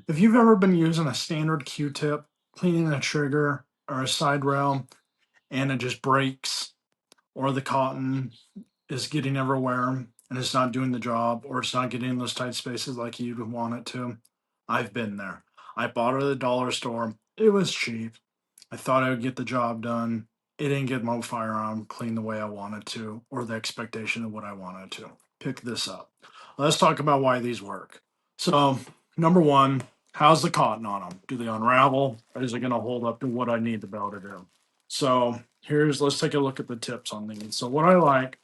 If you've ever been using a standard Q-tip, cleaning a trigger or a side rail, and it just breaks, or the cotton is getting everywhere and it's not doing the job, or it's not getting in those tight spaces like you'd want it to, I've been there. I bought it at the dollar store. It was cheap. I thought I would get the job done. It didn't get my firearm clean the way I wanted to, or the expectation of what I wanted to. Pick this up. Let's talk about why these work. So, number one, how's the cotton on them? Do they unravel? Or is it going to hold up to what I need to be able to do? So, let's take a look at the tips on these. So, what I like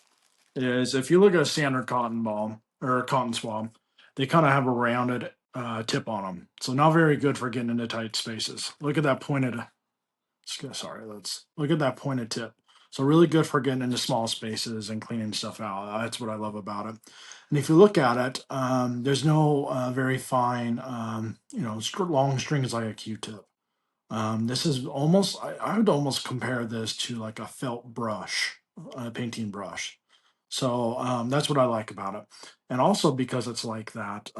is if you look at a standard cotton ball or a cotton swab, they kind of have a rounded tip on them. So, not very good for getting into tight spaces. Look at that pointed sorry, let's look at that pointed tip. So really good for getting into small spaces and cleaning stuff out. That's what I love about it. And if you look at it, there's no very fine, long strings like a Q-tip. This is almost, I would almost compare this to like a felt brush, a painting brush. So that's what I like about it. And also because it's like that,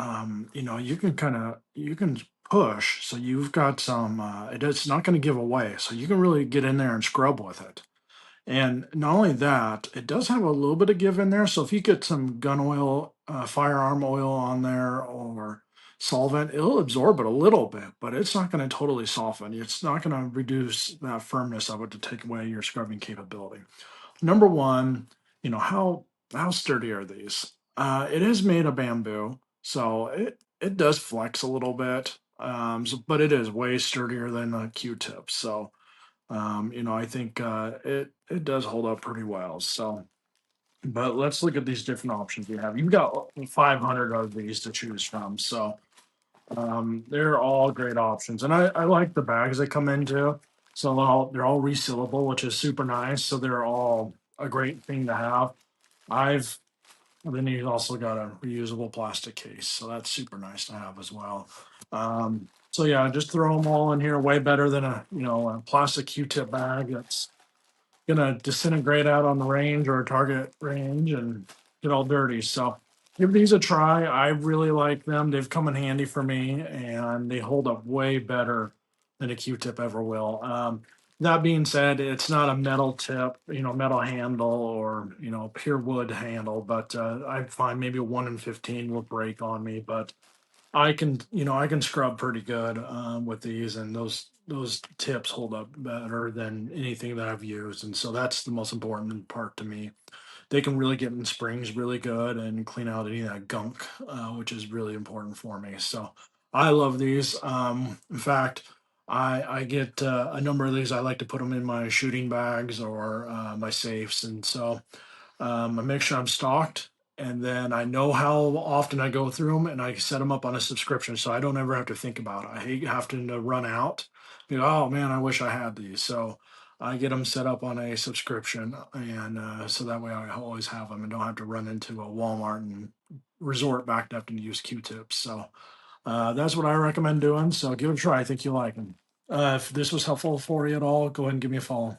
you can you can push. So you've got some, it's not going to give away. So you can really get in there and scrub with it. And not only that, it does have a little bit of give in there. So if you get some gun oil, firearm oil on there or solvent, it'll absorb it a little bit, but it's not going to totally soften. It's not going to reduce that firmness of it to take away your scrubbing capability. Number one, how sturdy are these? It is made of bamboo, so it does flex a little bit, but it is way sturdier than a Q-tip. So I think it does hold up pretty well. So, but let's look at these different options we have. You've got 500 of these to choose from, so they're all great options, and I like the bags they come into. So they're all resealable, which is super nice. So they're all a great thing to have. I've then you also got a reusable plastic case, so that's super nice to have as well. So yeah, just throw them all in here. Way better than a plastic Q-tip bag that's gonna disintegrate out on the range or target range and get all dirty. So give these a try. I really like them. They've come in handy for me and they hold up way better than a Q-tip ever will. That being said, it's not a metal tip, metal handle or, pure wood handle, but I find maybe a 1 in 15 will break on me, but I can scrub pretty good with these, and those tips hold up better than anything that I've used, and so that's the most important part to me. They can really get in springs really good and clean out any of that gunk, which is really important for me. So I love these. In fact, I get a number of these. I like to put them in my shooting bags or my safes, and so I make sure I'm stocked, and then I know how often I go through them, and I set them up on a subscription, so I don't ever have to think about it. I hate having to run out. Oh man, I wish I had these. So I get them set up on a subscription, and so that way I always have them and don't have to run into a Walmart and resort back to having to use Q-tips. So that's what I recommend doing. So give it a try. I think you'll like them. If this was helpful for you at all, go ahead and give me a follow.